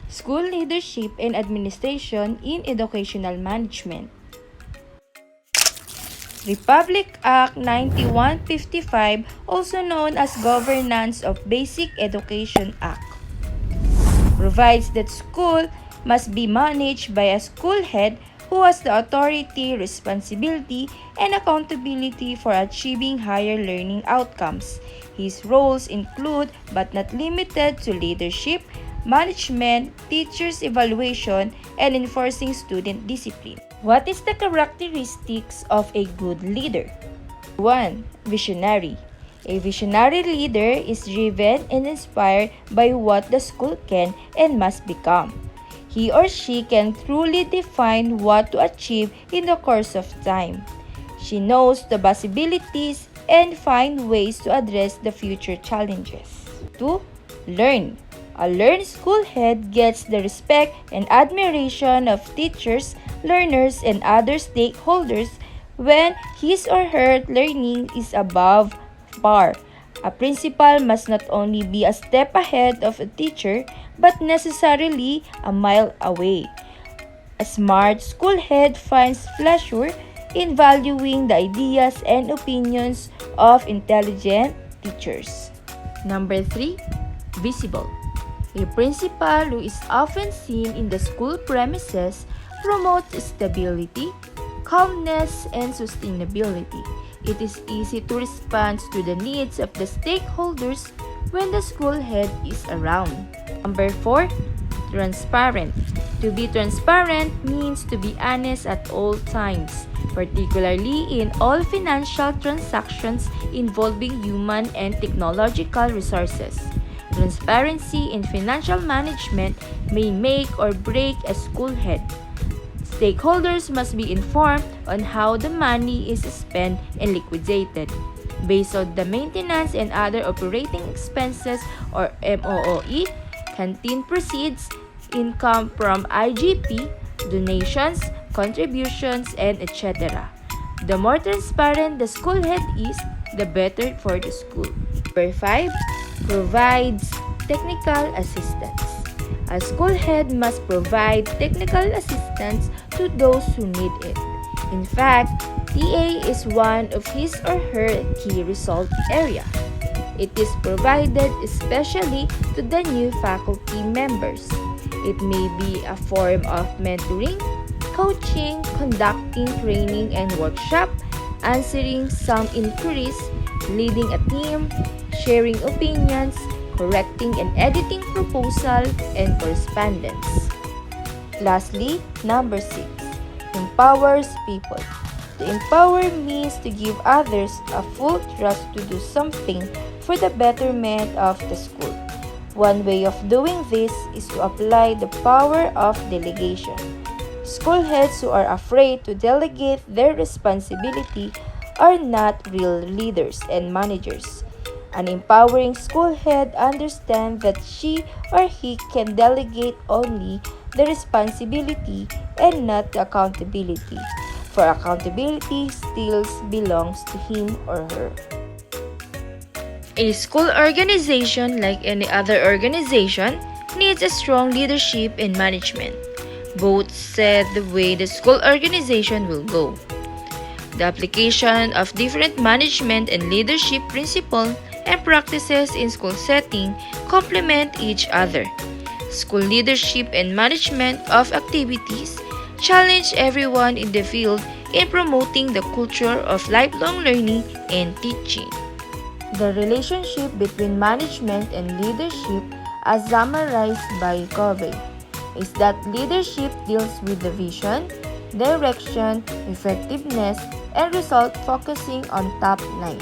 School Leadership and Administration in Educational Management. Republic Act 9155, also known as Governance of Basic Education Act, provides that school must be managed by a school head who has the authority, responsibility, and accountability for achieving higher learning outcomes. His roles include, but not limited to, leadership, management, teachers' evaluation, and enforcing student discipline. What is the characteristics of a good leader? 1. Visionary. A visionary leader is driven and inspired by what the school can and must become. He or she can truly define what to achieve in the course of time. She knows the possibilities and find ways to address the future challenges. 2. Learn. A learned school head gets the respect and admiration of teachers, learners, and other stakeholders when his or her learning is above par. A principal must not only be a step ahead of a teacher, but necessarily a mile away. A smart school head finds pleasure in valuing the ideas and opinions of intelligent teachers. Number 3. Visible. A principal who is often seen in the school premises promotes stability, calmness, and sustainability. It is easy to respond to the needs of the stakeholders when the school head is around. Number 4. Transparent. To be transparent means to be honest at all times, particularly in all financial transactions involving human and technological resources. Transparency in financial management may make or break a school head. Stakeholders must be informed on how the money is spent and liquidated. Based on the maintenance and other operating expenses or MOOE, canteen proceeds, income from IGP, donations, contributions, and etc. The more transparent the school head is, the better for the school. Number 5. Provides technical assistance. A school head must provide technical assistance to those who need it. In fact, TA is one of his or her key result area. It is provided especially to the new faculty members. It may be a form of mentoring, coaching, conducting training and workshop, answering some inquiries, leading a team, sharing opinions, correcting and editing proposal, and correspondence. Lastly, number 6. Empowers people. To empower means to give others a full trust to do something for the betterment of the school. One way of doing this is to apply the power of delegation. School heads who are afraid to delegate their responsibility are not real leaders and managers. An empowering school head understands that she or he can delegate only the responsibility and not the accountability, for accountability still belongs to him or her. A school organization, like any other organization, needs a strong leadership and management. Both set the way the school organization will go. The application of different management and leadership principles and practices in school setting complement each other. School leadership and management of activities challenge everyone in the field in promoting the culture of lifelong learning and teaching. The relationship between management and leadership, as summarized by Covey, is that leadership deals with the vision, direction, effectiveness, and result focusing on top line,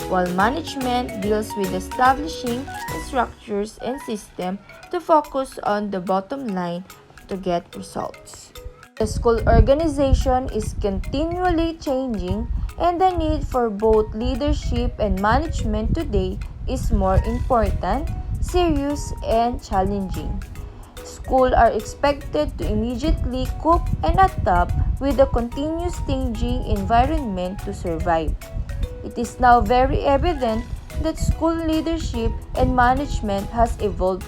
while management deals with establishing structures and systems to focus on the bottom line to get results. The school organization is continually changing, and the need for both leadership and management today is more important, serious, and challenging. Schools are expected to immediately cope and adapt with the continuous changing environment to survive. It is now very evident that school leadership and management has evolved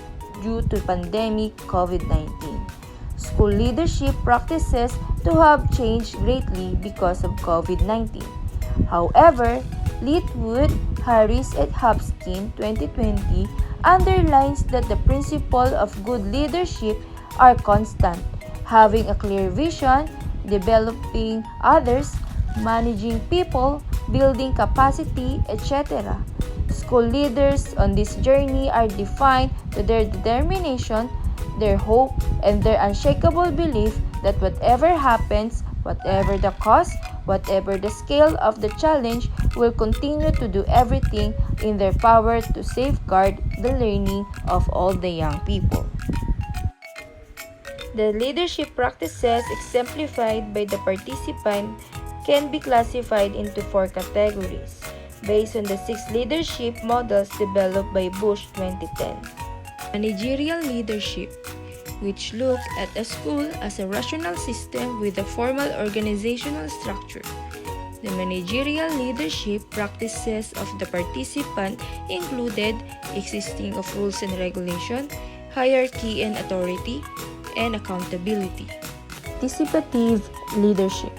due to pandemic COVID-19. School leadership practices to have changed greatly because of COVID-19. However, Litwood, Harris, and Hopkins 2020 underlines that the principle of good leadership are constant, having a clear vision, developing others, managing people, building capacity, etc. School leaders on this journey are defined by their determination, their hope, and their unshakable belief that whatever happens, whatever the cost, whatever the scale of the challenge, will continue to do everything in their power to safeguard the learning of all the young people. The leadership practices exemplified by the participant can be classified into 4 categories based on the 6 leadership models developed by Bush 2010. Managerial leadership, which look at a school as a rational system with a formal organizational structure. The managerial leadership practices of the participant included existing of rules and regulation, hierarchy and authority, and accountability. Participative leadership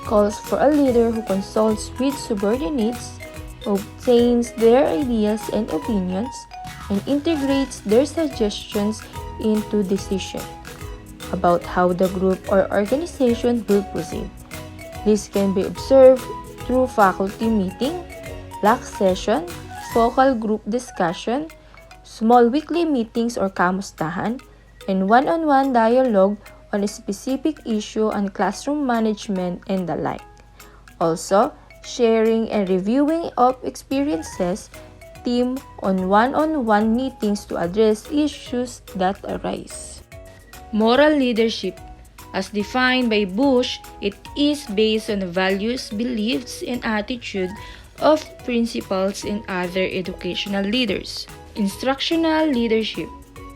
calls for a leader who consults with subordinates, obtains their ideas and opinions, and integrates their suggestions into decision about how the group or organization will proceed. This can be observed through faculty meeting, block session, focal group discussion, small weekly meetings or kamustahan, and one-on-one dialogue on a specific issue on classroom management and the like. Also, sharing and reviewing of experiences, team on one-on-one meetings to address issues that arise. Moral leadership. As defined by Bush, it is based on the values, beliefs, and attitude of principals and other educational leaders. Instructional leadership.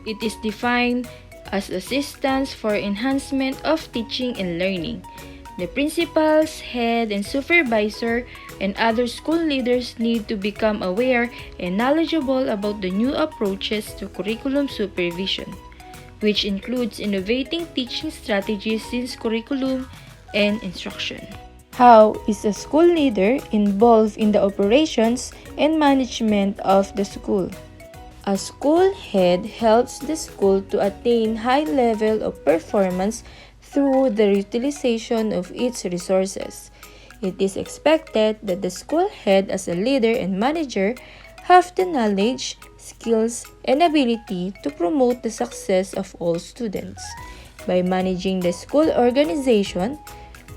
It is defined as assistance for enhancement of teaching and learning. The principals, head, and supervisor and other school leaders need to become aware and knowledgeable about the new approaches to curriculum supervision, which includes innovating teaching strategies since curriculum and instruction. How is a school leader involved in the operations and management of the school? A school head helps the school to attain high level of performance through the utilization of its resources. It is expected that the school head as a leader and manager have the knowledge, skills, and ability to promote the success of all students. By managing the school organization,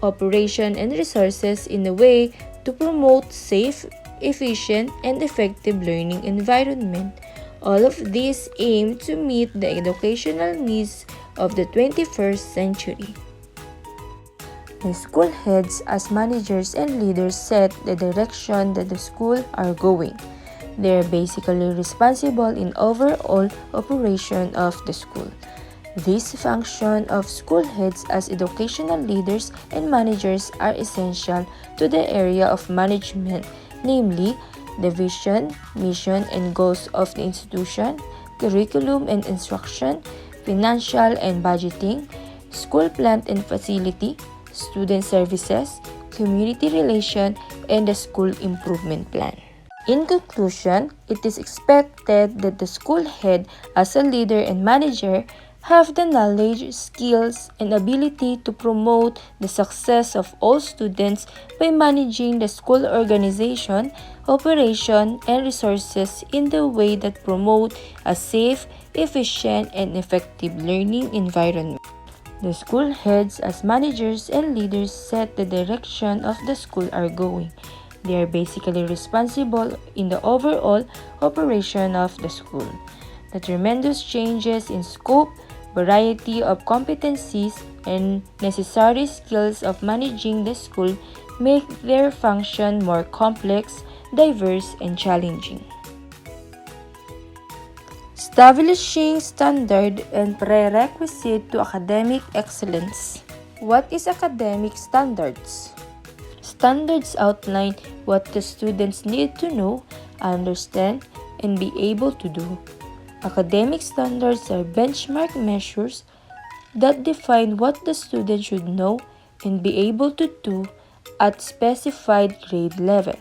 operation, and resources in a way to promote safe, efficient, and effective learning environment, all of these aim to meet the educational needs of the 21st century. The school heads as managers and leaders set the direction that the school are going. They are basically responsible in overall operation of the school. This function of school heads as educational leaders and managers are essential to the area of management, namely the vision, mission, and goals of the institution, curriculum and instruction, financial and budgeting, school plant and facility, student services, community relation, and the school improvement plan. In conclusion, it is expected that the school head as a leader and manager have the knowledge, skills, and ability to promote the success of all students by managing the school organization, operation, and resources in the way that promote a safe, efficient, and effective learning environment. The school heads as managers and leaders set the direction of the school are going. They are basically responsible in the overall operation of the school. The tremendous changes in scope, variety of competencies, and necessary skills of managing the school make their function more complex, diverse, and challenging. Establishing standard and prerequisite to academic excellence. What is academic standards? Standards outline what the students need to know, understand, and be able to do. Academic standards are benchmark measures that define what the student should know and be able to do at specified grade level,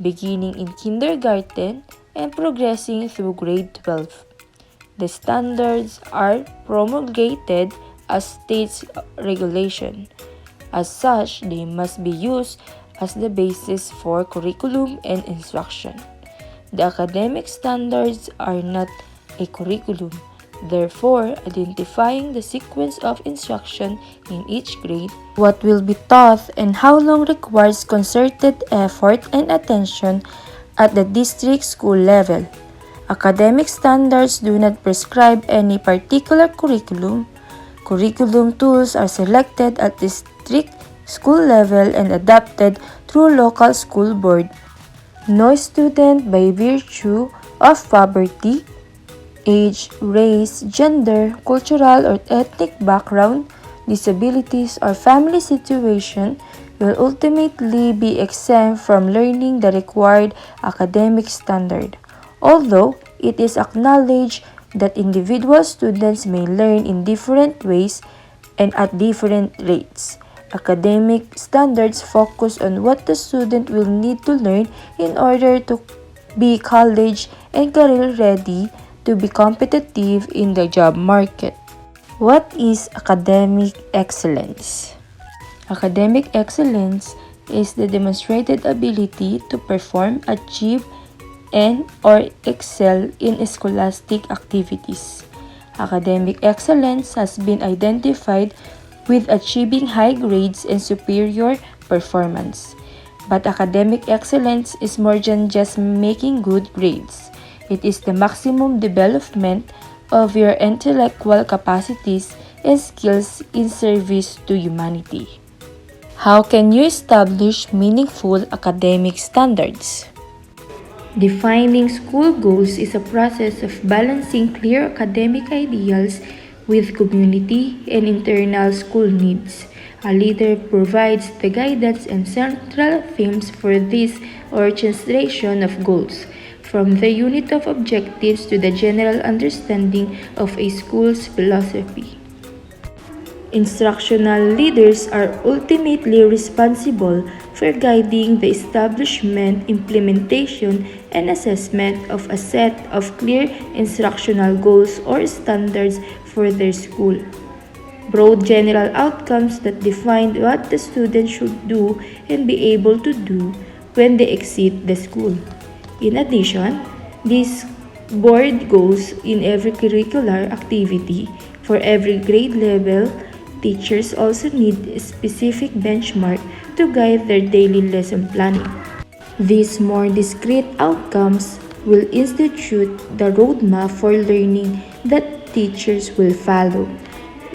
beginning in kindergarten and progressing through grade 12. The standards are promulgated as state's regulation. As such, they must be used as the basis for curriculum and instruction. The academic standards are not a curriculum. Therefore, identifying the sequence of instruction in each grade, what will be taught, and how long requires concerted effort and attention at the district school level. Academic standards do not prescribe any particular curriculum. Curriculum tools are selected at district school level and adopted through local school board. No student, by virtue of poverty, age, race, gender, cultural or ethnic background, disabilities, or family situation will ultimately be exempt from learning the required academic standard. Although it is acknowledged that individual students may learn in different ways and at different rates, academic standards focus on what the student will need to learn in order to be college and career ready to be competitive in the job market. What is academic excellence? Academic excellence is the demonstrated ability to perform, achieve, and/or excel in scholastic activities. Academic excellence has been identified with achieving high grades and superior performance. But academic excellence is more than just making good grades. It is the maximum development of your intellectual capacities and skills in service to humanity. How can you establish meaningful academic standards? Defining school goals is a process of balancing clear academic ideals with community and internal school needs. A leader provides the guidance and central themes for this or translation of goals, from the unit of objectives to the general understanding of a school's philosophy. Instructional leaders are ultimately responsible for guiding the establishment, implementation, and assessment of a set of clear instructional goals or standards for their school. Broad general outcomes that define what the student should do and be able to do when they exit the school. In addition, this board goes in every curricular activity for every grade level. Teachers also need a specific benchmark to guide their daily lesson planning. These more discrete outcomes will institute the roadmap for learning that teachers will follow.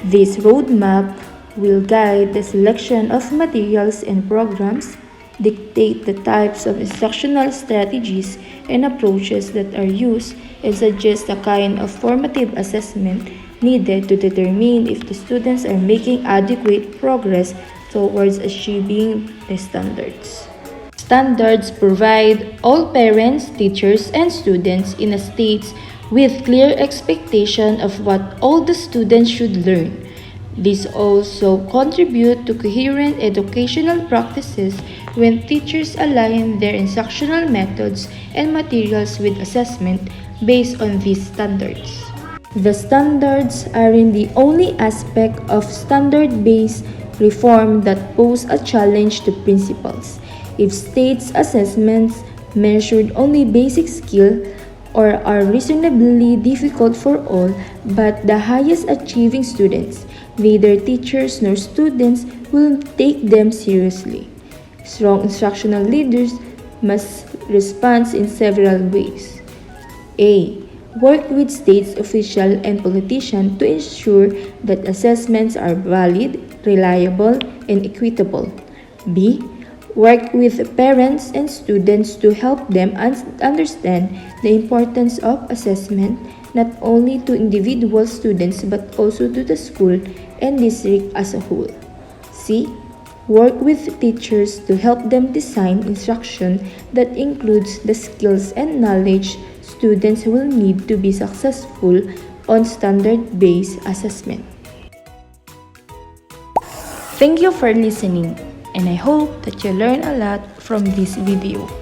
This roadmap will guide the selection of materials and programs, dictate the types of instructional strategies and approaches that are used, and suggest a kind of formative assessment needed to determine if the students are making adequate progress towards achieving the standards. Standards provide all parents, teachers, and students in a state with clear expectation of what all the students should learn. These also contribute to coherent educational practices when teachers align their instructional methods and materials with assessment based on these standards. The standards aren't the only aspect of standard-based reform that pose a challenge to principals. If states' assessments measured only basic skill or are reasonably difficult for all but the highest achieving students, neither teachers nor students will take them seriously. Strong instructional leaders must respond in several ways. A. Work with state officials and politicians to ensure that assessments are valid, reliable, and equitable. B. Work with parents and students to help them understand the importance of assessment not only to individual students but also to the school and district as a whole. C. Work with teachers to help them design instruction that includes the skills and knowledge students will need to be successful on standard-based assessment. Thank you for listening, and I hope that you learn a lot from this video.